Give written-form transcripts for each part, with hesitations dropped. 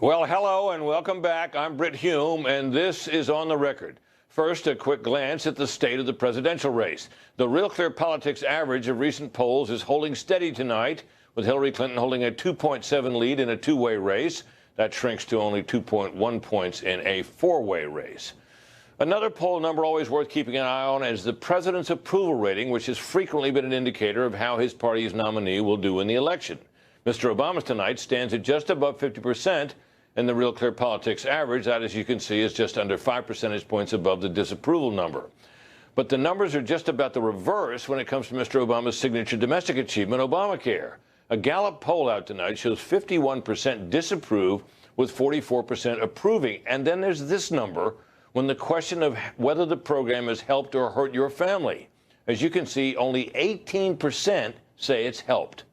Well, hello and welcome back. I'm Britt Hume, and this is On the Record. First, a quick glance at the state of the presidential race. The Real Clear Politics average of recent polls is holding steady tonight, with Hillary Clinton holding a 2.7 lead in a two-way race. That shrinks to only 2.1 points in a four-way race. Another poll number always worth keeping an eye on is the president's approval rating, which has frequently been an indicator of how his party's nominee will do in the election. Mr. Obama's tonight stands at just above 50%, and the Real Clear Politics average, that, as you can see, is just under 5 percentage points above the disapproval number. But the numbers are just about the reverse when it comes to Mr. Obama's signature domestic achievement, Obamacare. A Gallup poll out tonight shows 51% disapprove with 44% approving. And then there's this number when the question of whether the program has helped or hurt your family. As you can see, only 18% say it's helped.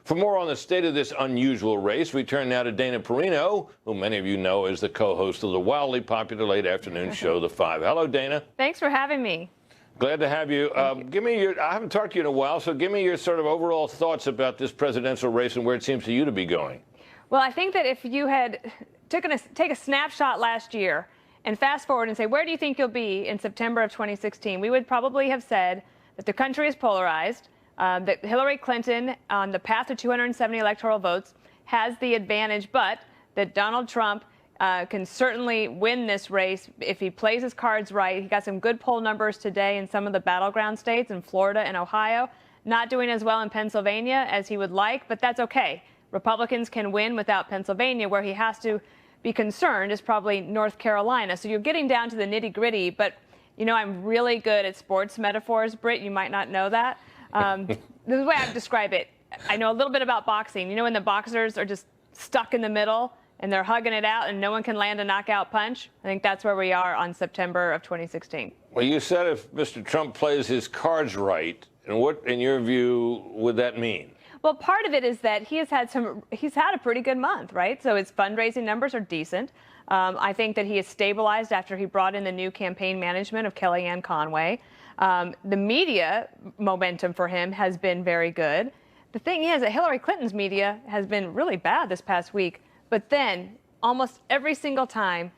For more on the state of this unusual race, we turn now to Dana Perino, who many of you know is the co-host of the wildly popular late afternoon show, The Five. Hello, Dana. Thanks for having me. Glad to have you. Give me I haven't talked to you in a while, so give me your sort of overall thoughts about this presidential race and where it seems to you to be going. Well, I think that if you had take a snapshot last year and fast forward and say, where do you think you'll be in September of 2016, we would probably have said that the country is polarized, that Hillary Clinton, on the path to 270 electoral votes, has the advantage, but that Donald Trump can certainly win this race if he plays his cards right. He got some good poll numbers today in some of the battleground states in Florida and Ohio. Not doing as well in Pennsylvania as he would like, but that's okay. Republicans can win without Pennsylvania. Where he has to be concerned is probably North Carolina. So you're getting down to the nitty-gritty, but, you know, I'm really good at sports metaphors, Britt. You might not know that. This is the way I describe it. I know a little bit about boxing. You know when the boxers are just stuck in the middle and they're hugging it out and no one can land a knockout punch? I think that's where we are on September of 2016. Well, you said if Mr. Trump plays his cards right, and what, in your view, would that mean? Well, part of it is that he's had a pretty good month, right? So his fundraising numbers are decent. I think that he has stabilized after he brought in the new campaign management of Kellyanne Conway. The media momentum for him has been very good. The thing is that Hillary Clinton's media has been really bad this past week. But then almost every single time,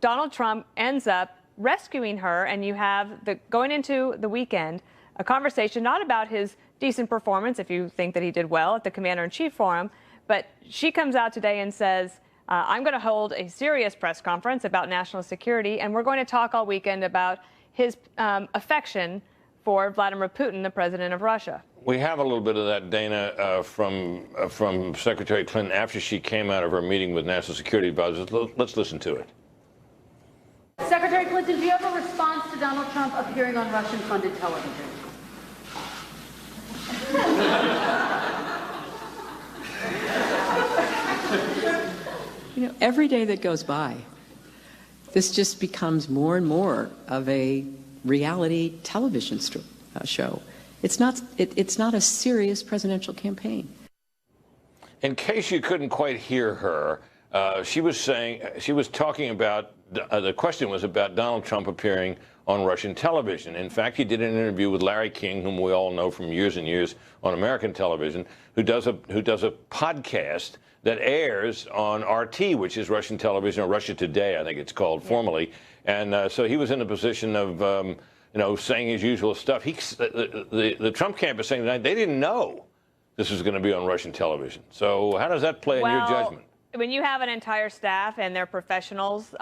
Donald Trump ends up rescuing her, and you have going into the weekend, a conversation not about his decent performance, if you think that he did well at the Commander-in-Chief Forum, but she comes out today and says, I'm going to hold a serious press conference about national security, and we're going to talk all weekend about his affection for Vladimir Putin, the president of Russia. We have a little bit of that, Dana, from Secretary Clinton after she came out of her meeting with national security advisors. Let's listen to it. Secretary Clinton, do you have a response to Donald Trump appearing on Russian-funded television? You know, every day that goes by, this just becomes more and more of a reality television show. It's not a serious presidential campaign. In case you couldn't quite hear her, she was talking about, the question was about Donald Trump appearing on Russian television. In fact, he did an interview with Larry King, whom we all know from years and years on American television, who does a podcast that airs on RT, which is Russian television, or Russia Today, I think it's called formally. And so he was in a position of, saying his usual stuff. The Trump camp is saying tonight they didn't know this was going to be on Russian television. So how does that play in your judgment? When you have an entire staff and they're professionals,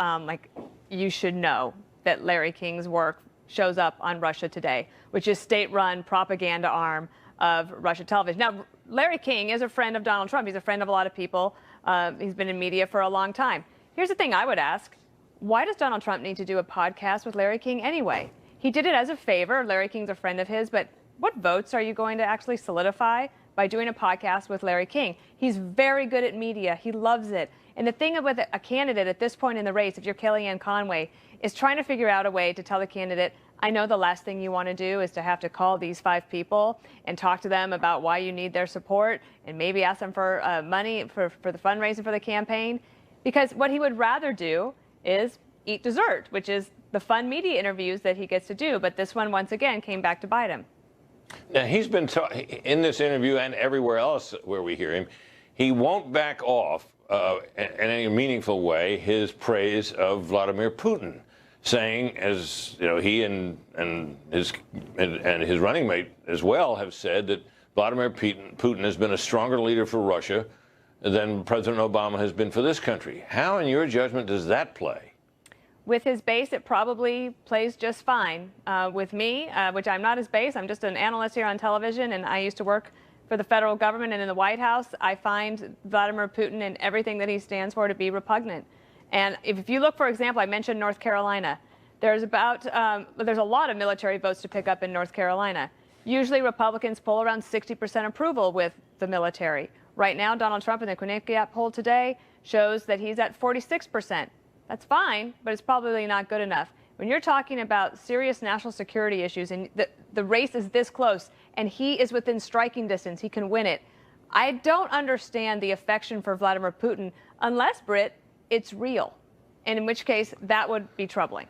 you should know that Larry King's work shows up on Russia Today, which is state-run propaganda arm of Russia television. Now, Larry King is a friend of Donald Trump. He's a friend of a lot of people. He's been in media for a long time. Here's the thing I would ask. Why does Donald Trump need to do a podcast with Larry King anyway? He did it as a favor. Larry King's a friend of his, but what votes are you going to actually solidify by doing a podcast with Larry King? He's very good at media. He loves it. And the thing with a candidate at this point in the race, if you're Kellyanne Conway, is trying to figure out a way to tell the candidate, I know the last thing you want to do is to have to call these 5 people and talk to them about why you need their support and maybe ask them for money for the fundraising for the campaign. Because what he would rather do is eat dessert, which is the fun media interviews that he gets to do. But this one, once again, came back to bite him. Now, he's been in this interview and everywhere else where we hear him, he won't back off in any meaningful way, his praise of Vladimir Putin, saying, as you know, he and his running mate as well have said that Vladimir Putin has been a stronger leader for Russia than President Obama has been for this country. How, in your judgment, does that play? With his base, it probably plays just fine. With me, which I'm not his base, I'm just an analyst here on television, and I used to work for the federal government and in the White House, I find Vladimir Putin and everything that he stands for to be repugnant. And if you look, for example, I mentioned North Carolina. There's a lot of military votes to pick up in North Carolina. Usually Republicans poll around 60% approval with the military. Right now, Donald Trump in the Quinnipiac poll today shows that he's at 46%. That's fine, but it's probably not good enough. When you're talking about serious national security issues and the race is this close and he is within striking distance, he can win it. I don't understand the affection for Vladimir Putin unless, Britt, it's real, and in which case that would be troubling.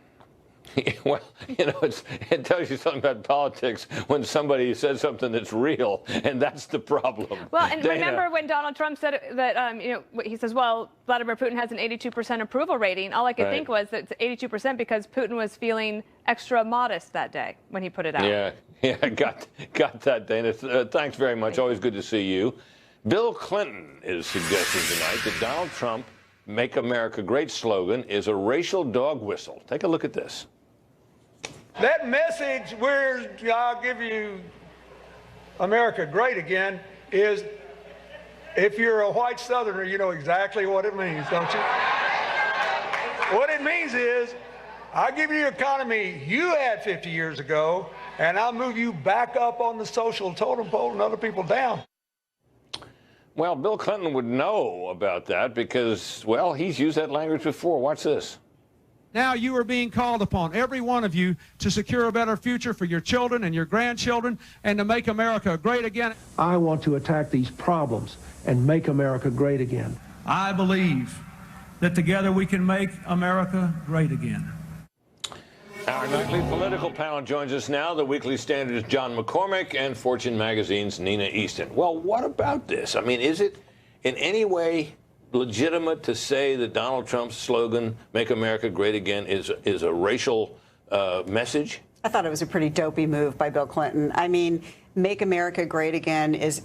Well, you know, it tells you something about politics when somebody says something that's real, and that's the problem. Well, and Dana. Remember when Donald Trump said that, he says, well, Vladimir Putin has an 82% approval rating. All I could think was that it's 82% because Putin was feeling extra modest that day when he put it out. Yeah, got that, Dana. Thanks very much. Always good to see you. Bill Clinton is suggesting tonight that Donald Trump Make America Great slogan is a racial dog whistle. Take a look at this. That message where I'll give you America great again is, if you're a white Southerner, you know exactly what it means, don't you? What it means is, I'll give you the economy you had 50 years ago, and I'll move you back up on the social totem pole and other people down. Well, Bill Clinton would know about that because, well, he's used that language before. Watch this. Now you are being called upon, every one of you, to secure a better future for your children and your grandchildren and to make America great again. I want to attack these problems and make America great again. I believe that together we can make America great again. Our nightly political panel joins us now. The Weekly Standard's John McCormick and Fortune Magazine's Nina Easton. Well, what about this? I mean, is it in any way legitimate to say that Donald Trump's slogan, Make America Great Again, is a racial message? I thought it was a pretty dopey move by Bill Clinton. I mean, Make America Great Again is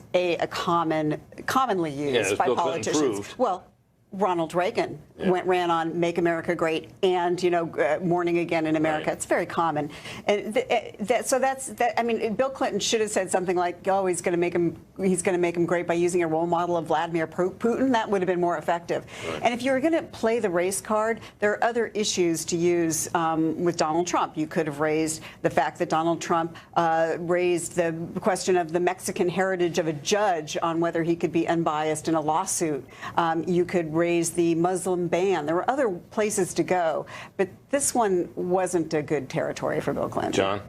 commonly used by Bill politicians. Well, Ronald Reagan ran on Make America Great and, Morning Again in America. Right. It's very common. And I mean, Bill Clinton should have said something like, oh, he's going to make him great by using a role model of Vladimir Putin. That would have been more effective. Right. And if you were going to play the race card, there are other issues to use with Donald Trump. You could have raised the fact that Donald Trump raised the question of the Mexican heritage of a judge on whether he could be unbiased in a lawsuit. You could raise the Muslim ban. There were other places to go, but this one wasn't a good territory for Bill Clinton. John?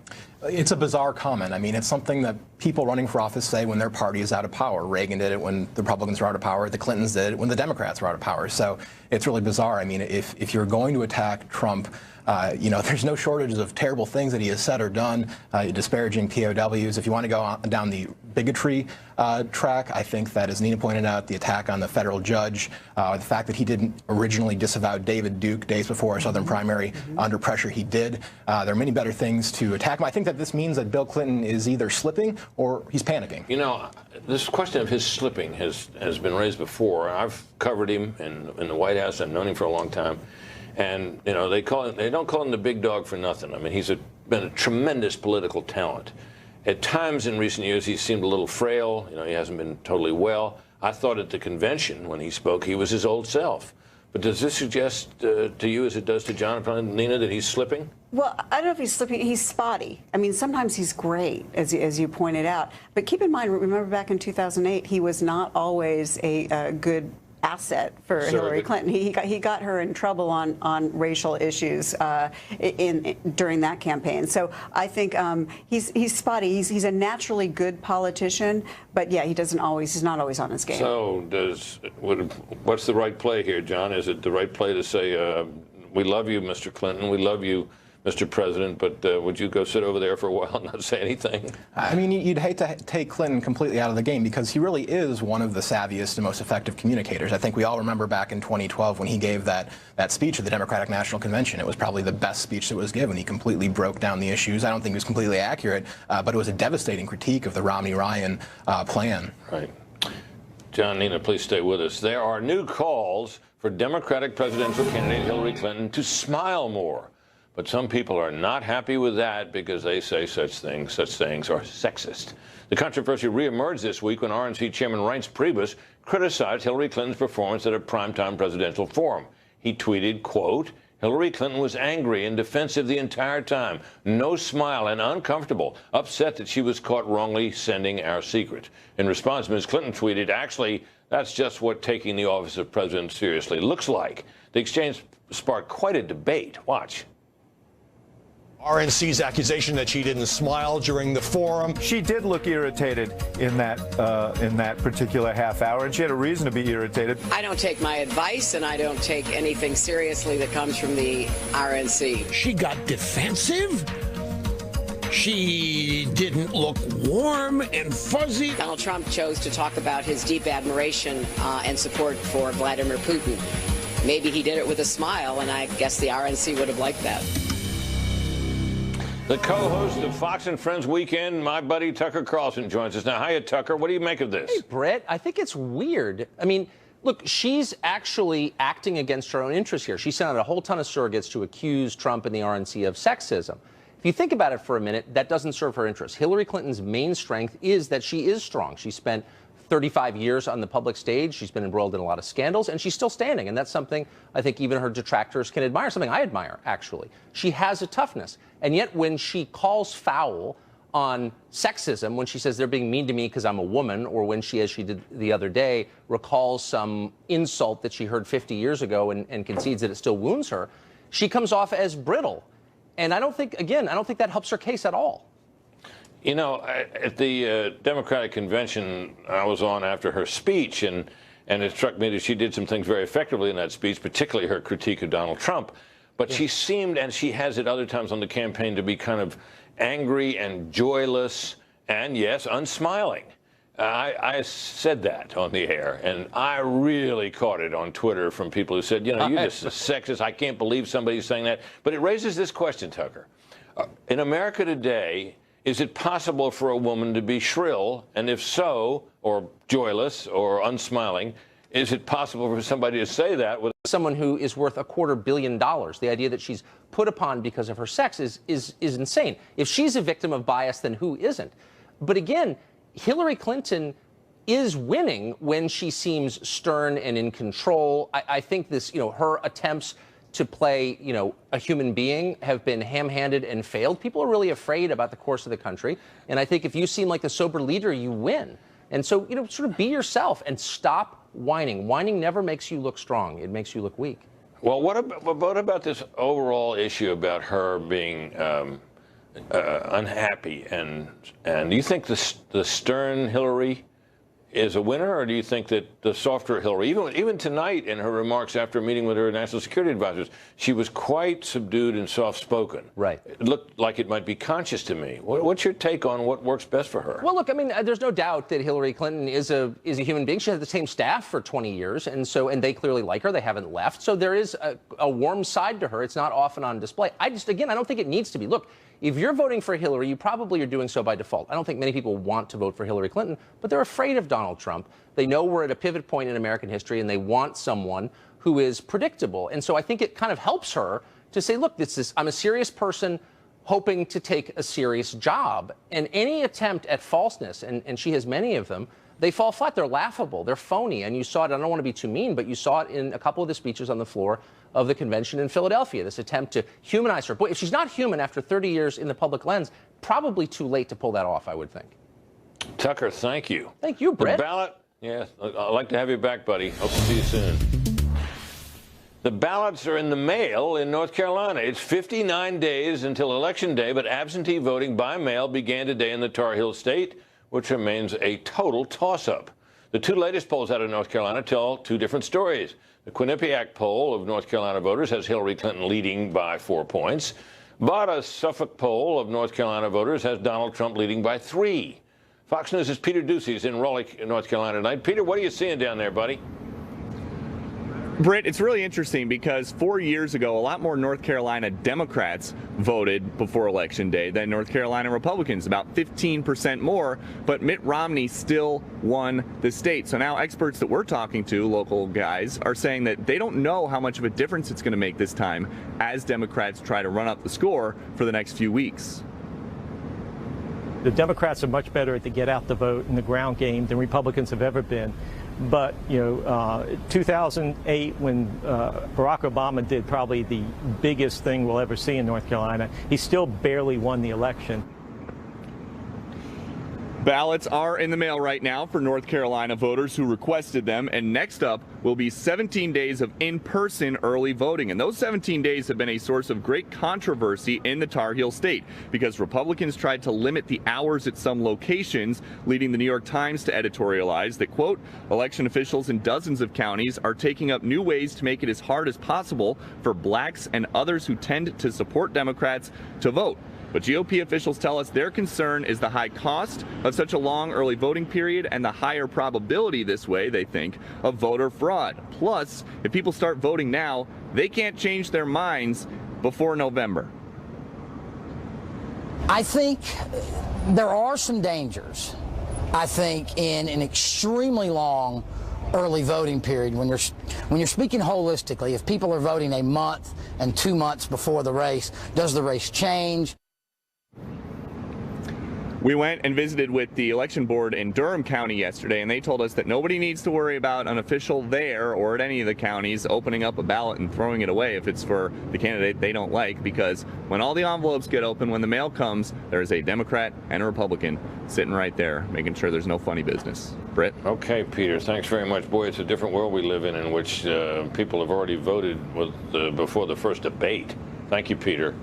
It's a bizarre comment. I mean, it's something that people running for office say when their party is out of power. Reagan did it when the Republicans were out of power. The Clintons did it when the Democrats were out of power. So it's really bizarre. I mean, if you're going to attack Trump, there's no shortages of terrible things that he has said or done, disparaging POWs. If you want to go down the bigotry track, I think that, as Nina pointed out, the attack on the federal judge, the fact that he didn't originally disavow David Duke days before a Southern primary, under pressure he did. There are many better things to attack him. I think that this means that Bill Clinton is either slipping or he's panicking. You know, this question of his slipping has been raised before. I've covered him in the White House. I've known him for a long time. And, they don't call him the big dog for nothing. I mean, he's been a tremendous political talent. At times in recent years, he seemed a little frail. He hasn't been totally well. I thought at the convention when he spoke, he was his old self. But does this suggest to you, as it does to John and Nina, that he's slipping? Well, I don't know if he's slipping. He's spotty. I mean, sometimes he's great, as you pointed out. But keep in mind, remember back in 2008, he was not always a good asset for Hillary Clinton. He got her in trouble on racial issues during that campaign. So I think he's spotty. He's a naturally good politician, but yeah, he's not always on his game. So what's the right play here, John? Is it the right play to say, we love you, Mr. Clinton, we love you, Mr. President, but would you go sit over there for a while and not say anything? I mean, you'd hate to take Clinton completely out of the game because he really is one of the savviest and most effective communicators. I think we all remember back in 2012 when he gave that speech at the Democratic National Convention. It was probably the best speech that was given. He completely broke down the issues. I don't think it was completely accurate, but it was a devastating critique of the Romney-Ryan plan. Right. John, Nina, please stay with us. There are new calls for Democratic presidential candidate Hillary Clinton to smile more. But some people are not happy with that because they say such things are sexist. The controversy reemerged this week when RNC Chairman Reince Priebus criticized Hillary Clinton's performance at a primetime presidential forum. He tweeted, quote, Hillary Clinton was angry and defensive the entire time, no smile and uncomfortable, upset that she was caught wrongly sending our secret. In response, Ms. Clinton tweeted, actually, that's just what taking the office of president seriously looks like. The exchange sparked quite a debate. Watch. RNC's accusation that she didn't smile during the forum. She did look irritated in that particular half hour, and she had a reason to be irritated. I don't take my advice, and I don't take anything seriously that comes from the RNC. She got defensive? She didn't look warm and fuzzy? Donald Trump chose to talk about his deep admiration and support for Vladimir Putin. Maybe he did it with a smile, and I guess the RNC would have liked that. The co-host of Fox and Friends Weekend, my buddy Tucker Carlson, joins us now. Hiya, Tucker. What do you make of this? Hey, Brett. I think it's weird. I mean, look, she's actually acting against her own interests here. She sent out a whole ton of surrogates to accuse Trump and the RNC of sexism. If you think about it for a minute, that doesn't serve her interests. Hillary Clinton's main strength is that she is strong. She spent 35 years on the public stage. She's been embroiled in a lot of scandals, and she's still standing. And that's something I think even her detractors can admire, something I admire, actually. She has a toughness. And yet when she calls foul on sexism, when she says they're being mean to me because I'm a woman, or when she, as she did the other day, recalls some insult that she heard 50 years ago and concedes that it still wounds her, she comes off as brittle. And I don't think that helps her case at all. You know, at the Democratic convention I was on after her speech, and it struck me that she did some things very effectively in that speech, particularly her critique of Donald Trump. But she seemed, and she has at other times on the campaign, to be kind of angry and joyless and, yes, unsmiling. I said that on the air, and I really caught it on Twitter from people who said, you know, you're just a sexist. I can't believe somebody's saying that. But it raises this question, Tucker. In America today, is it possible for a woman to be shrill? And if so, or joyless or unsmiling, is it possible for somebody to say that with someone who is worth $250 million? The idea that she's put upon because of her sex is insane. If she's a victim of bias, then who isn't? But again, Hillary Clinton is winning when she seems stern and in control. I think this, her attempts to play, a human being have been ham-handed and failed. People are really afraid about the course of the country. And I think if you seem like the sober leader, you win. And so, sort of be yourself and stop whining. Whining never makes you look strong. It makes you look weak. Well, what about this overall issue about her being unhappy? And do you think the stern Hillary is a winner, or do you think that the softer Hillary, even tonight in her remarks after meeting with her national security advisors, she was quite subdued and soft-spoken? Right. It looked like it might be conscious to me. What's your take on what works best for her? Well, look, I mean, there's no doubt that Hillary Clinton is a human being. She had the same staff for 20 years, and they clearly like her. They haven't left. So there is a warm side to her. It's not often on display. I don't think it needs to be. Look, if you're voting for Hillary, you probably are doing so by default. I don't think many people want to vote for Hillary Clinton, but they're afraid of Donald Trump. They know we're at a pivot point in American history, and they want someone who is predictable. And so I think it kind of helps her to say, look, I'm a serious person hoping to take a serious job. And any attempt at falseness, and she has many of them, they fall flat. They're laughable. They're phony. And you saw it, I don't want to be too mean, but you saw it in a couple of the speeches on the floor of the convention in Philadelphia, this attempt to humanize her. Boy, if she's not human after 30 years in the public lens, probably too late to pull that off, I would think. Tucker, thank you. Thank you, Brett. The ballot, yes, I'd like to have you back, buddy. Hope to see you soon. The ballots are in the mail in North Carolina. It's 59 days until Election Day, but absentee voting by mail began today in the Tar Heel State, which remains a total toss-up. The two latest polls out of North Carolina tell two different stories. The Quinnipiac poll of North Carolina voters has Hillary Clinton leading by 4 points, But a Suffolk poll of North Carolina voters has Donald Trump leading by 3. Fox News' Peter Ducey's in Raleigh, North Carolina tonight. Peter, what are you seeing down there, buddy? Britt, it's really interesting because 4 years ago, a lot more North Carolina Democrats voted before Election Day than North Carolina Republicans, about 15% more, but Mitt Romney still won the state. So now experts that we're talking to, local guys, are saying that they don't know how much of a difference it's going to make this time as Democrats try to run up the score for the next few weeks. The Democrats are much better at the get out the vote in the ground game than Republicans have ever been. But, 2008, when Barack Obama did probably the biggest thing we'll ever see in North Carolina, he still barely won the election. Ballots are in the mail right now for North Carolina voters who requested them, and next up will be 17 days of in-person early voting. And those 17 days have been a source of great controversy in the Tar Heel state because Republicans tried to limit the hours at some locations, leading the New York Times to editorialize that, quote, election officials in dozens of counties are taking up new ways to make it as hard as possible for blacks and others who tend to support Democrats to vote. But GOP officials tell us their concern is the high cost of such a long early voting period and the higher probability this way, they think, of voter fraud. Plus, if people start voting now, they can't change their minds before November. I think there are some dangers, I think, in an extremely long early voting period when you're speaking holistically. If people are voting a month and 2 months before the race, does the race change? We went and visited with the election board in Durham County yesterday, and they told us that nobody needs to worry about an official there or at any of the counties opening up a ballot and throwing it away if it's for the candidate they don't like, because when all the envelopes get open, when the mail comes, there's a Democrat and a Republican sitting right there, making sure there's no funny business. Britt? Okay, Peter, thanks very much. Boy, it's a different world we live in which people have already voted before the first debate. Thank you, Peter.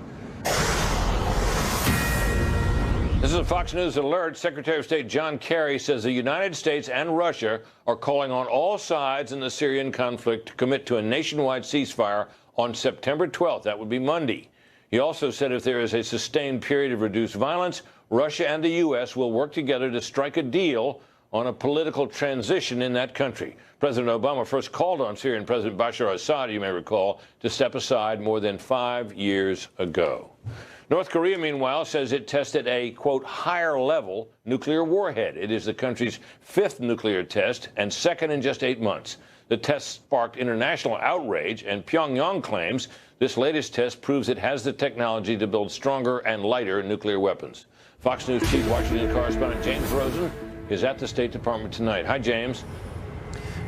This is a Fox News alert. Secretary of State John Kerry says the United States and Russia are calling on all sides in the Syrian conflict to commit to a nationwide ceasefire on September 12th. That would be Monday. He also said if there is a sustained period of reduced violence, Russia and the U.S. will work together to strike a deal on a political transition in that country. President Obama first called on Syrian President Bashar Assad, you may recall, to step aside more than 5 years ago. North Korea, meanwhile, says it tested a, quote, higher-level nuclear warhead. It is the country's 5th nuclear test and 2nd in just 8 months. The test sparked international outrage, and Pyongyang claims this latest test proves it has the technology to build stronger and lighter nuclear weapons. Fox News Chief Washington correspondent James Rosen is at the State Department tonight. Hi, James.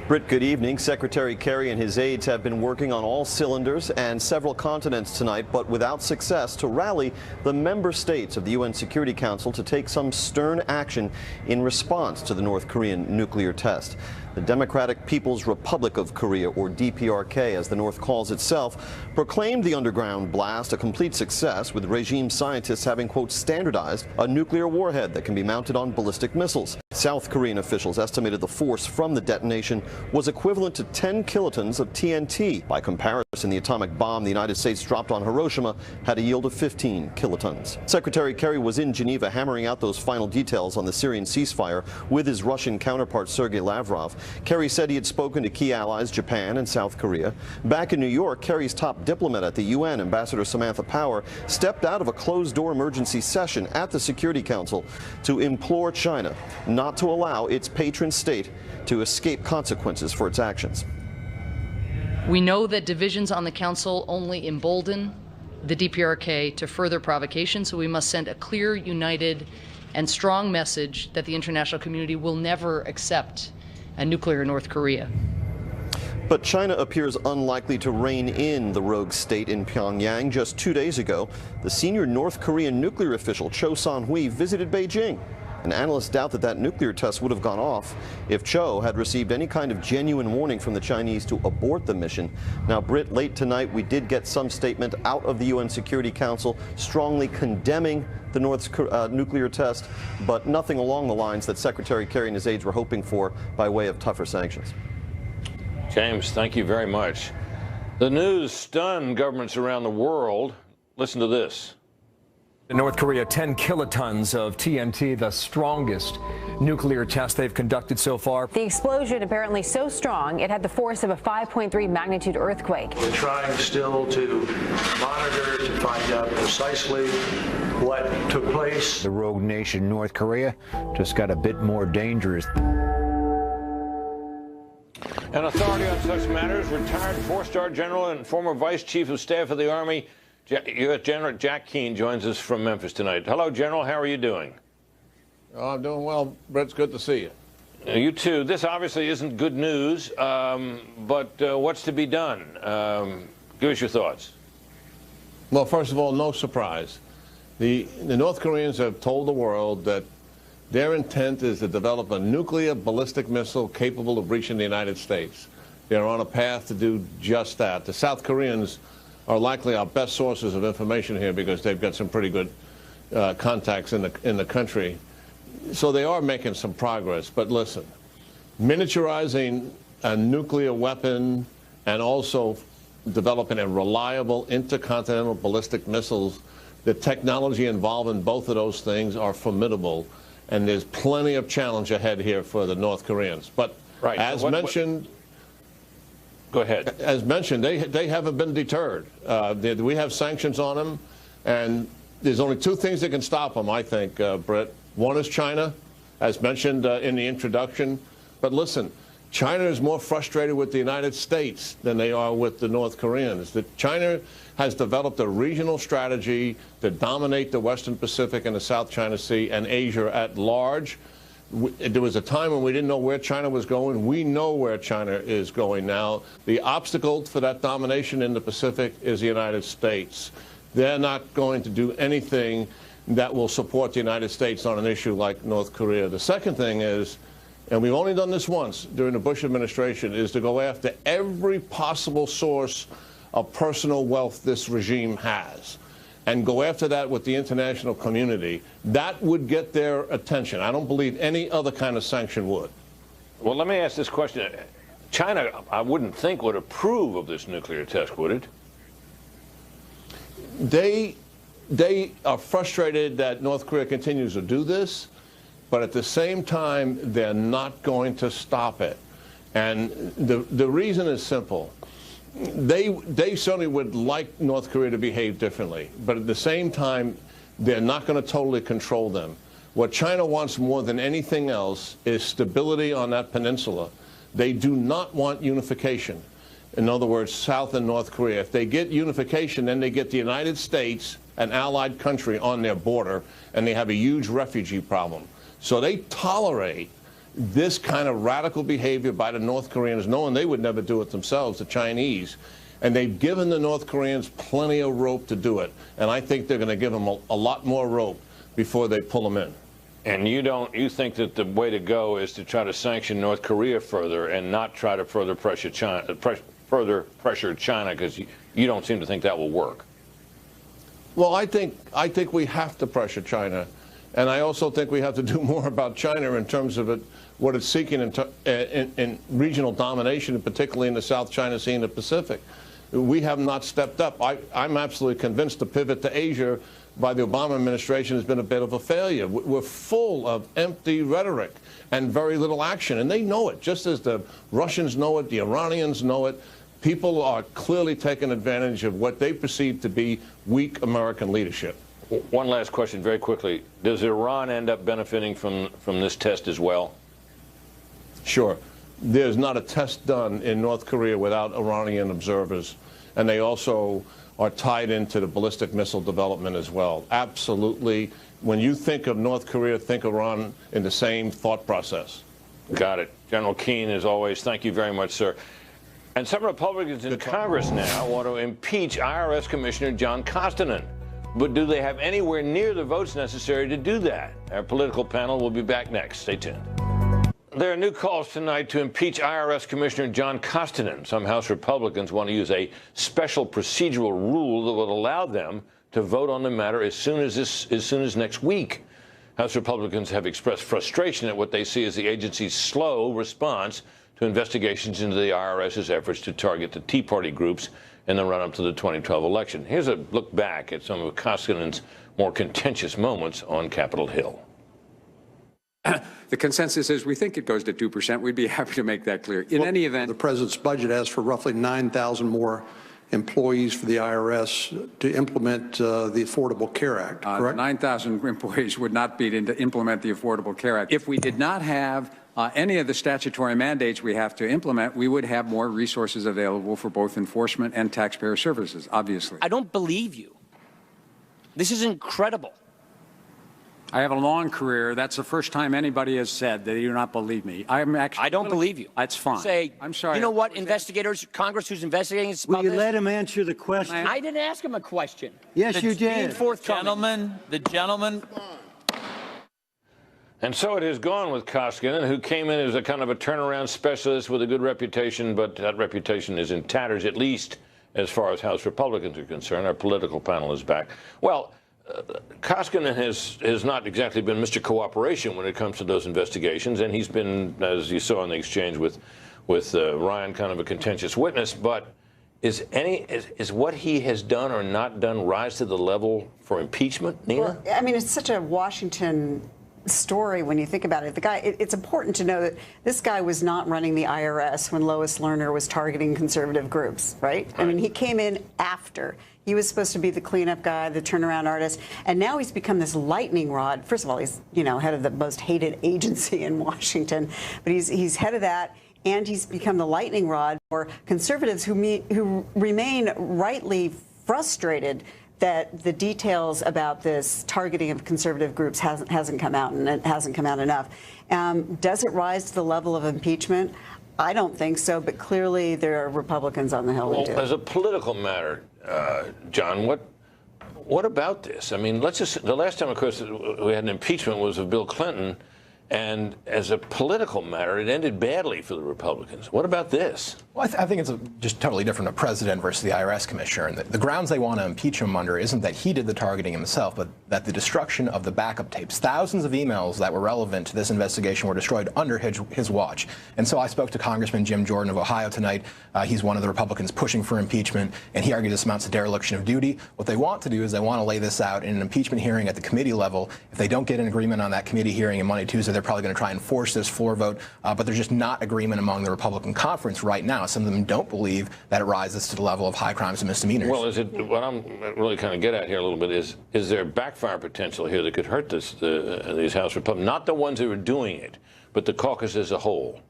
Britt, good evening. Secretary Kerry and his aides have been working on all cylinders and several continents tonight, but without success, to rally the member states of the UN Security Council to take some stern action in response to the North Korean nuclear test. The Democratic People's Republic of Korea, or DPRK as the North calls itself, proclaimed the underground blast a complete success, with regime scientists having, quote, standardized a nuclear warhead that can be mounted on ballistic missiles. South Korean officials estimated the force from the detonation was equivalent to 10 kilotons of TNT. By comparison, the atomic bomb the United States dropped on Hiroshima had a yield of 15 kilotons. Secretary Kerry was in Geneva hammering out those final details on the Syrian ceasefire with his Russian counterpart Sergei Lavrov. Kerry said he had spoken to key allies Japan and South Korea. Back in New York, Kerry's top diplomat at the UN, Ambassador Samantha Power, stepped out of a closed-door emergency session at the Security Council to implore China not to allow its patron state to escape consequences for its actions. We know that divisions on the Council only embolden the DPRK to further provocation, so we must send a clear, united, and strong message that the international community will never accept a nuclear North Korea. But China appears unlikely to rein in the rogue state in Pyongyang. Just 2 days ago, the senior North Korean nuclear official Cho Son-hui visited Beijing. And analysts doubt that nuclear test would have gone off if Cho had received any kind of genuine warning from the Chinese to abort the mission. Now, Britt, late tonight we did get some statement out of the UN Security Council strongly condemning the North's nuclear test, but nothing along the lines that Secretary Kerry and his aides were hoping for by way of tougher sanctions. James, thank you very much. The news stunned governments around the world. Listen to this. In North Korea, 10 kilotons of TNT, the strongest nuclear test they've conducted so far. The explosion apparently so strong it had the force of a 5.3 magnitude earthquake. We're trying still to monitor to find out precisely what took place. The rogue nation North Korea just got a bit more dangerous. An authority on such matters, retired four-star general and former vice chief of staff of the Army, U.S. General Jack Keane, joins us from Memphis tonight. Hello, General. How are you doing? I'm doing well, Brett. It's good to see you. You too. This obviously isn't good news, but what's to be done? Give us your thoughts. Well, first of all, no surprise. The North Koreans have told the world that their intent is to develop a nuclear ballistic missile capable of reaching the United States. They're on a path to do just that. The South Koreans are likely our best sources of information here because they've got some pretty good contacts in the country. So they are making some progress. But listen, miniaturizing a nuclear weapon and also developing a reliable intercontinental ballistic missiles, the technology involved in both of those things are formidable. And there's plenty of challenge ahead here for the North Koreans. But as mentioned, go ahead. As mentioned, they haven't been deterred. We have sanctions on them, and there's only two things that can stop them, I think, Brett. One is China, as mentioned in the introduction. But listen, China is more frustrated with the United States than they are with the North Koreans. China has developed a regional strategy to dominate the Western Pacific and the South China Sea and Asia at large. There was a time when we didn't know where China was going. We know where China is going now. The obstacle for that domination in the Pacific is the United States. They're not going to do anything that will support the United States on an issue like North Korea. The second thing is, and we've only done this once during the Bush administration, is to go after every possible source of personal wealth this regime has and go after that with the international community. That would get their attention. I don't believe any other kind of sanction would. Well, let me ask this question. China, I wouldn't think, would approve of this nuclear test, would it? They are frustrated that North Korea continues to do this, but at the same time, they're not going to stop it. And the reason is simple. They certainly would like North Korea to behave differently, but at the same time, they're not going to totally control them. What China wants more than anything else is stability on that peninsula. They do not want unification. In other words, South and North Korea. If they get unification, then they get the United States, an allied country, on their border, and they have a huge refugee problem. So they tolerate this kind of radical behavior by the North Koreans, knowing they would never do it themselves, the Chinese. And they've given the North Koreans plenty of rope to do it. And I think they're going to give them a lot more rope before they pull them in. And you think that the way to go is to try to sanction North Korea further and not try to further pressure China, because you don't seem to think that will work. Well, I think we have to pressure China. And I also think we have to do more about China in terms of what it's seeking in regional domination, and particularly in the South China Sea and the Pacific. We have not stepped up. I'm absolutely convinced the pivot to Asia by the Obama administration has been a bit of a failure. We're full of empty rhetoric and very little action, and they know it, just as the Russians know it, the Iranians know it. People are clearly taking advantage of what they perceive to be weak American leadership. One last question very quickly. Does Iran end up benefiting from this test as well? Sure. There's not a test done in North Korea without Iranian observers, and they also are tied into the ballistic missile development as well. Absolutely. When you think of North Korea, think Iran in the same thought process. Got it. General Keane, as always, thank you very much, sir. And some Republicans in Congress now want to impeach IRS Commissioner John Costigan. But do they have anywhere near the votes necessary to do that? Our political panel will be back next. Stay tuned. There are new calls tonight to impeach IRS Commissioner John Costigan. Some House Republicans want to use a special procedural rule that will allow them to vote on the matter as soon as next week. House Republicans have expressed frustration at what they see as the agency's slow response to investigations into the IRS's efforts to target the Tea Party groups in the run-up to the 2012 election. Here's a look back at some of Koskinen's more contentious moments on Capitol Hill. The consensus is we think it goes to 2%. We'd be happy to make that clear. In any event, the president's budget asks for roughly 9,000 more employees for the IRS to implement the Affordable Care Act, correct? 9,000 employees would not be to implement the Affordable Care Act. If we did not have any of the statutory mandates we have to implement, we would have more resources available for both enforcement and taxpayer services, obviously. I don't believe you. This is incredible. I have a long career. That's the first time anybody has said that they do not believe me. I don't believe you. That's fine. Say, I'm sorry. You know what? Investigators, Congress, who's investigating this. Will you let him answer the question? I didn't ask him a question. Yes, you did. The gentleman. And so it has gone with Koskinen, who came in as a kind of a turnaround specialist with a good reputation, but that reputation is in tatters, at least as far as House Republicans are concerned. Our political panel is back. Well, Koskinen has not exactly been Mr. Cooperation when it comes to those investigations, and he's been, as you saw in the exchange with Ryan, kind of a contentious witness. But is what he has done or not done rise to the level for impeachment, Nina? Well, I mean, it's such a Washington story when you think about it. The guy, it's important to know that this guy was not running the IRS when Lois Lerner was targeting conservative groups, right? I mean, he came in after. He was supposed to be the cleanup guy, the turnaround artist, and now he's become this lightning rod. First of all, he's, you know, head of the most hated agency in Washington, but he's head of that, and he's become the lightning rod for conservatives who remain rightly frustrated that the details about this targeting of conservative groups hasn't come out, and it hasn't come out enough. Does it rise to the level of impeachment? I don't think so, but clearly there are Republicans on the Hill who do. As a political matter, John, what about this? I mean, the last time, of course, we had an impeachment was of Bill Clinton, and as a political matter, it ended badly for the Republicans. What about this? Well, I think it's just totally different, a president versus the IRS commissioner. And the grounds they want to impeach him under isn't that he did the targeting himself, but that the destruction of the backup tapes, thousands of emails that were relevant to this investigation were destroyed under his watch. And so I spoke to Congressman Jim Jordan of Ohio tonight. He's one of the Republicans pushing for impeachment, and he argued this amounts to dereliction of duty. What they want to do is they want to lay this out in an impeachment hearing at the committee level. If they don't get an agreement on that committee hearing on Monday, Tuesday, they're probably going to try and force this floor vote, but there's just not agreement among the Republican conference right now. Some of them don't believe that it rises to the level of high crimes and misdemeanors. Well, what I'm really kind of get at here a little bit is there backfire potential here that could hurt these House Republicans, not the ones who are doing it, but the caucus as a whole?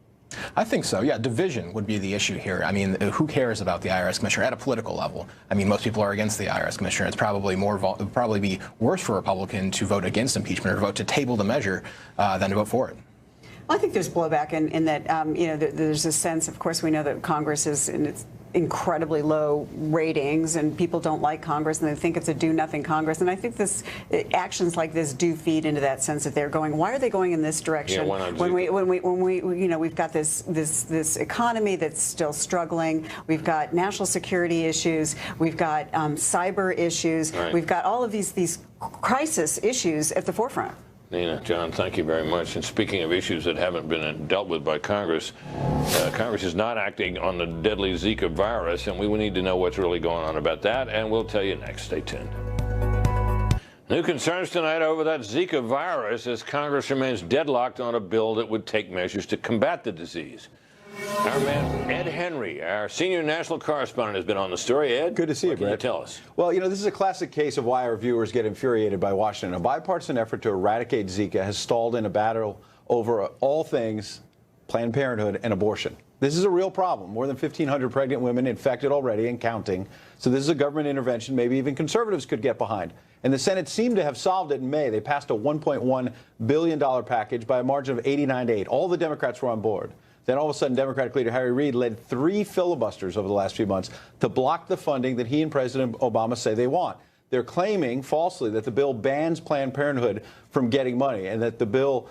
I think so. Yeah, division would be the issue here. I mean, who cares about the IRS commissioner at a political level? I mean, most people are against the IRS commissioner. It's probably it would probably be worse for a Republican to vote against impeachment or vote to table the measure than to vote for it. Well, I think there's blowback in that, you know, there's a sense, of course, we know that Congress is in its incredibly low ratings, and people don't like Congress, and they think it's a do-nothing Congress. And I think actions like this do feed into that sense that they're going, why are they going in this direction? Yeah, why not? when we, you know, we've got this economy that's still struggling. We've got national security issues. We've got cyber issues. Right. We've got all of these crisis issues at the forefront. Nina, John, thank you very much. And speaking of issues that haven't been dealt with by Congress, Congress is not acting on the deadly Zika virus, and we need to know what's really going on about that, and we'll tell you next. Stay tuned. New concerns tonight over that Zika virus as Congress remains deadlocked on a bill that would take measures to combat the disease. Our man, Ed Henry, our senior national correspondent, has been on the story. Ed, good to see you, Brett. What can you tell us? Well, you know, this is a classic case of why our viewers get infuriated by Washington. A bipartisan effort to eradicate Zika has stalled in a battle over all things Planned Parenthood and abortion. This is a real problem. More than 1,500 pregnant women infected already and counting. So this is a government intervention maybe even conservatives could get behind. And the Senate seemed to have solved it in May. They passed a $1.1 billion package by a margin of 89-8. All the Democrats were on board. Then all of a sudden, Democratic leader Harry Reid led 3 filibusters over the last few months to block the funding that he and President Obama say they want. They're claiming falsely that the bill bans Planned Parenthood from getting money and that the bill,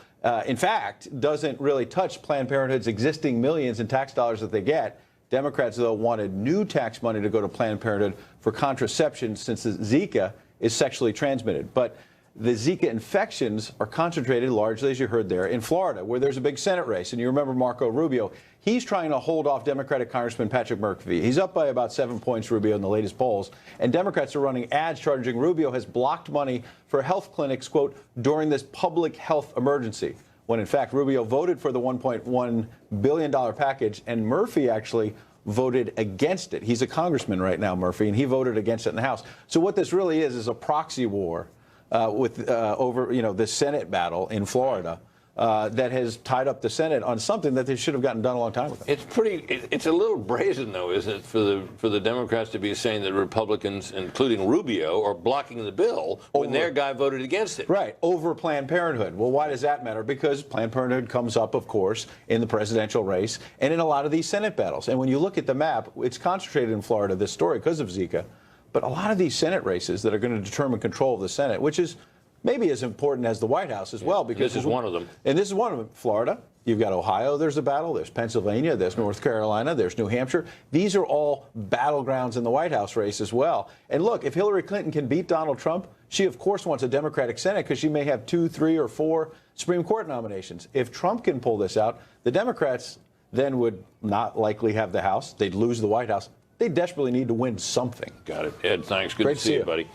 in fact, doesn't really touch Planned Parenthood's existing millions in tax dollars that they get. Democrats, though, wanted new tax money to go to Planned Parenthood for contraception since Zika is sexually transmitted. But the Zika infections are concentrated largely, as you heard there, in Florida, where there's a big Senate race. And you remember Marco Rubio. He's trying to hold off Democratic Congressman Patrick Murphy. He's up by about 7 points, Rubio, in the latest polls. And Democrats are running ads charging Rubio has blocked money for health clinics, quote, during this public health emergency, when in fact Rubio voted for the $1.1 billion package, and Murphy actually voted against it. He's a congressman right now, Murphy, and he voted against it in the House. So what this really is a proxy war over, you know, the Senate battle in Florida that has tied up the Senate on something that they should have gotten done a long time ago. It's a little brazen, though, isn't it, for the Democrats to be saying that Republicans, including Rubio, are blocking the bill when their guy voted against it. Right, over Planned Parenthood. Well, why does that matter? Because Planned Parenthood comes up, of course, in the presidential race and in a lot of these Senate battles. And when you look at the map, it's concentrated in Florida, this story, because of Zika. But a lot of these Senate races that are going to determine control of the Senate, which is maybe as important as the White House as well. Because this is one of them. And this is one of them. Florida, you've got Ohio, there's a battle. There's Pennsylvania, there's North Carolina, there's New Hampshire. These are all battlegrounds in the White House race as well. And look, if Hillary Clinton can beat Donald Trump, she, of course, wants a Democratic Senate because she may have 2, 3, or 4 Supreme Court nominations. If Trump can pull this out, the Democrats then would not likely have the House. They'd lose the White House. They desperately need to win something. Got it. Ed, thanks. Good Great to see you, buddy.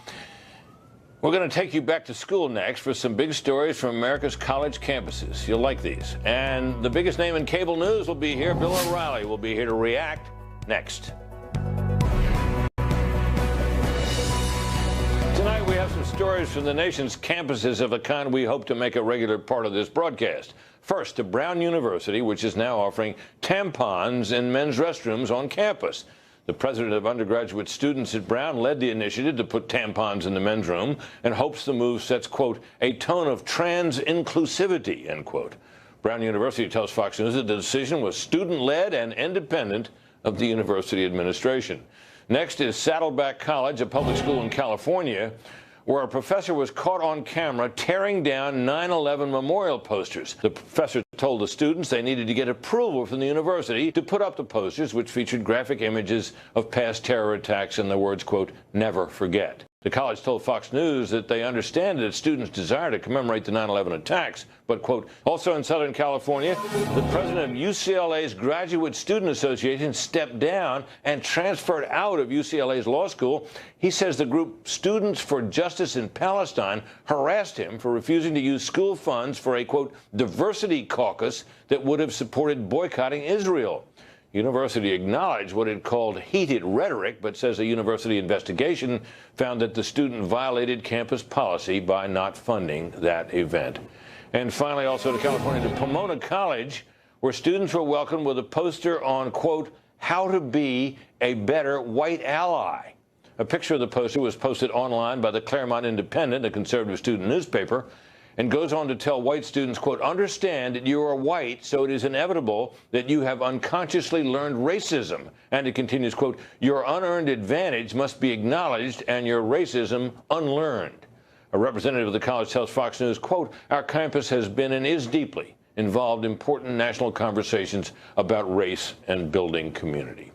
We're going to take you back to school next for some big stories from America's college campuses. You'll like these. And the biggest name in cable news will be here. Bill O'Reilly will be here to react next. Tonight we have some stories from the nation's campuses of the kind we hope to make a regular part of this broadcast. First, to Brown University, which is now offering tampons in men's restrooms on campus. The president of undergraduate students at Brown led the initiative to put tampons in the men's room and hopes the move sets, quote, a tone of trans inclusivity, end quote. Brown University tells Fox News that the decision was student-led and independent of the university administration. Next is Saddleback College, a public school in California, where a professor was caught on camera tearing down 9/11 memorial posters. The professor told the students they needed to get approval from the university to put up the posters, which featured graphic images of past terror attacks and the words, quote, never forget. The college told Fox News that they understand that students desire to commemorate the 9/11 attacks, but, quote, also in Southern California, the president of UCLA's Graduate Student Association stepped down and transferred out of UCLA's law school. He says the group Students for Justice in Palestine harassed him for refusing to use school funds for a, quote, diversity caucus that would have supported boycotting Israel. University acknowledged what it called heated rhetoric, but says a university investigation found that the student violated campus policy by not funding that event. And finally, also to California, to Pomona College, where students were welcomed with a poster on, quote, how to be a better white ally. A picture of the poster was posted online by the Claremont Independent, a conservative student newspaper, and goes on to tell white students, quote, understand that you are white, so it is inevitable that you have unconsciously learned racism. And it continues, quote, your unearned advantage must be acknowledged and your racism unlearned. A representative of the college tells Fox News, quote, our campus has been and is deeply involved in important national conversations about race and building community.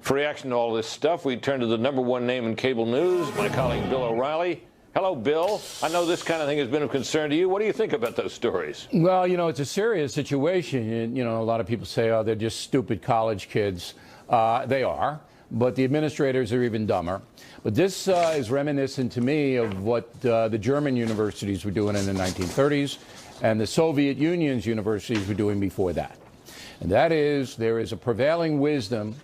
For reaction to all this stuff, we turn to the #1 name in cable news, my colleague Bill O'Reilly. Hello, Bill. I know this kind of thing has been of concern to you. What do you think about those stories? Well, you know, it's a serious situation. And, you know, a lot of people say, oh, they're just stupid college kids. They are. But the administrators are even dumber. But this is reminiscent to me of what the German universities were doing in the 1930s and the Soviet Union's universities were doing before that. And that is, there is a prevailing wisdom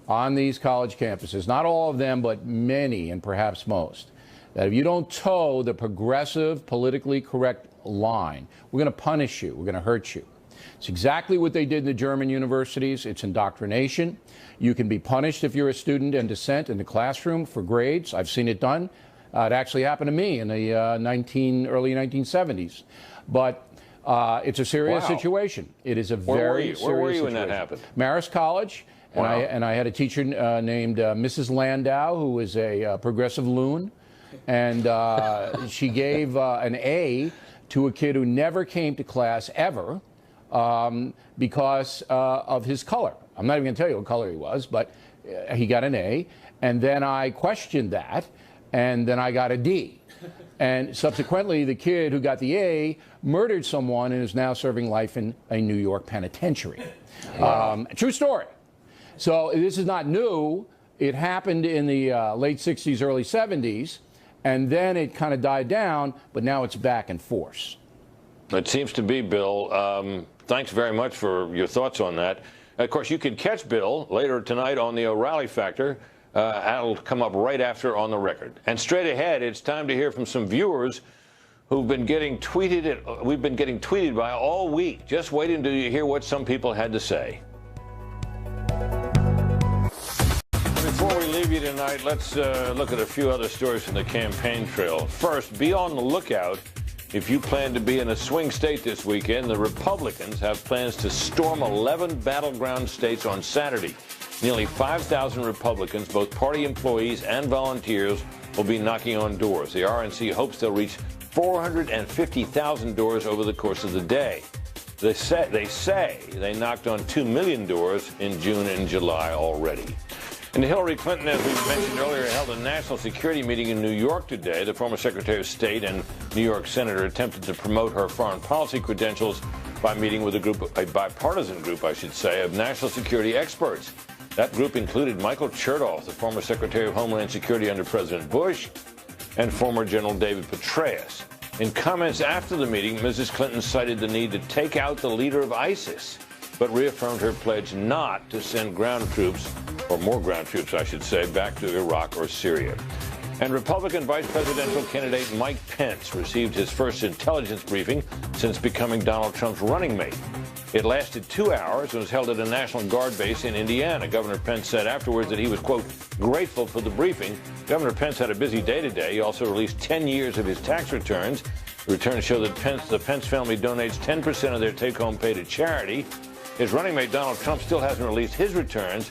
on these college campuses, not all of them, but many and perhaps most, that if you don't toe the progressive, politically correct line, we're going to punish you, we're going to hurt you. It's exactly what they did in the German universities. It's indoctrination. You can be punished if you're a student in dissent in the classroom for grades. I've seen it done. It actually happened to me in the early 1970s. But it's a serious situation. It is a very serious situation. Where were you when that happened? Marist College. Wow. And I had a teacher named Mrs. Landau, who was a progressive loon. And she gave an A to a kid who never came to class ever because of his color. I'm not even going to tell you what color he was, but he got an A. And then I questioned that. and then I got a D. And subsequently, the kid who got the A murdered someone and is now serving life in a New York penitentiary. Wow. True story. So this is not new. It happened in the late 60s, early 70s, and then it kind of died down, but now it's back in force. It seems to be, Bill. Thanks very much for your thoughts on that. Of course, you can catch Bill later tonight on the O'Reilly Factor. That'll come up right after On the Record. And straight ahead, it's time to hear from some viewers who've been getting tweeted. We've been getting tweeted by all week. Just wait until you hear what some people had to say. Before we leave you tonight, let's look at a few other stories from the campaign trail. First, be on the lookout. If you plan to be in a swing state this weekend, the Republicans have plans to storm 11 battleground states on Saturday. Nearly 5,000 Republicans, both party employees and volunteers, will be knocking on doors. The RNC hopes they'll reach 450,000 doors over the course of the day. They say they knocked on 2 million doors in June and July already. And Hillary Clinton, as we mentioned earlier, held a national security meeting in New York today. The former Secretary of State and New York Senator attempted to promote her foreign policy credentials by meeting with a bipartisan group, I should say, of national security experts. That group included Michael Chertoff, the former Secretary of Homeland Security under President Bush, and former General David Petraeus. In comments after the meeting, Mrs. Clinton cited the need to take out the leader of ISIS, but reaffirmed her pledge not to send ground troops, or more ground troops, I should say, back to Iraq or Syria. And Republican Vice Presidential candidate Mike Pence received his first intelligence briefing since becoming Donald Trump's running mate. It lasted 2 hours and was held at a National Guard base in Indiana. Governor Pence said afterwards that he was, quote, grateful for the briefing. Governor Pence had a busy day today. He also released 10 years of his tax returns. The returns show that the Pence family donates 10% of their take-home pay to charity. His running mate Donald Trump still hasn't released his returns,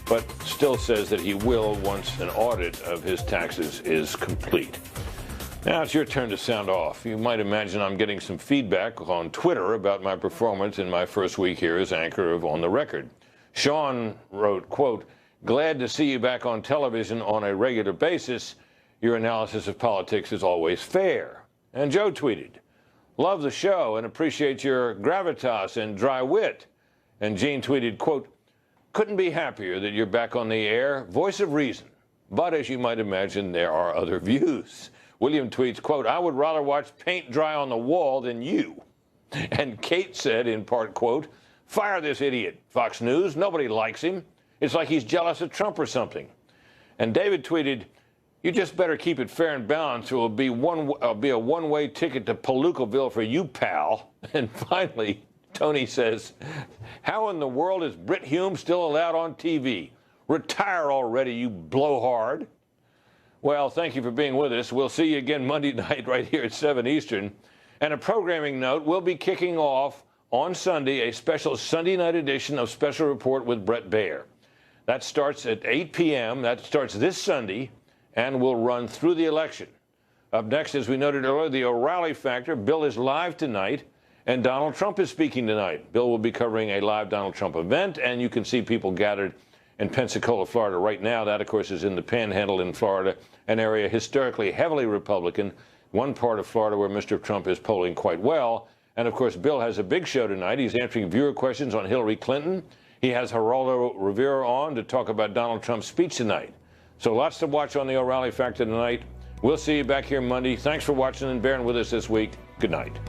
but still says that he will once an audit of his taxes is complete. Now it's your turn to sound off. You might imagine I'm getting some feedback on Twitter about my performance in my first week here as anchor of On the Record. Sean wrote, quote, glad to see you back on television on a regular basis. Your analysis of politics is always fair. And Joe tweeted, love the show and appreciate your gravitas and dry wit. And Gene tweeted, quote, couldn't be happier that you're back on the air, voice of reason. But as you might imagine, there are other views. William tweets, quote, I would rather watch paint dry on the wall than you. And Kate said, in part, quote, fire this idiot, Fox News. Nobody likes him. It's like he's jealous of Trump or something. And David tweeted, you just better keep it fair and balanced, or it'll be a one-way ticket to Palookaville for you, pal. And finally, Tony says, how in the world is Brit Hume still allowed on TV? Retire already, you blowhard. Well, thank you for being with us. We'll see you again Monday night right here at 7 Eastern. And a programming note, we'll be kicking off on Sunday a special Sunday night edition of Special Report with Bret Baier. That starts at 8 p.m. That starts this Sunday and will run through the election. Up next, as we noted earlier, the O'Reilly Factor. Bill is live tonight. And Donald Trump is speaking tonight. Bill will be covering a live Donald Trump event, and you can see people gathered in Pensacola, Florida right now. That, of course, is in the Panhandle in Florida, an area historically heavily Republican, one part of Florida where Mr. Trump is polling quite well. And, of course, Bill has a big show tonight. He's answering viewer questions on Hillary Clinton. He has Geraldo Rivera on to talk about Donald Trump's speech tonight. So lots to watch on the O'Reilly Factor tonight. We'll see you back here Monday. Thanks for watching and bearing with us this week. Good night.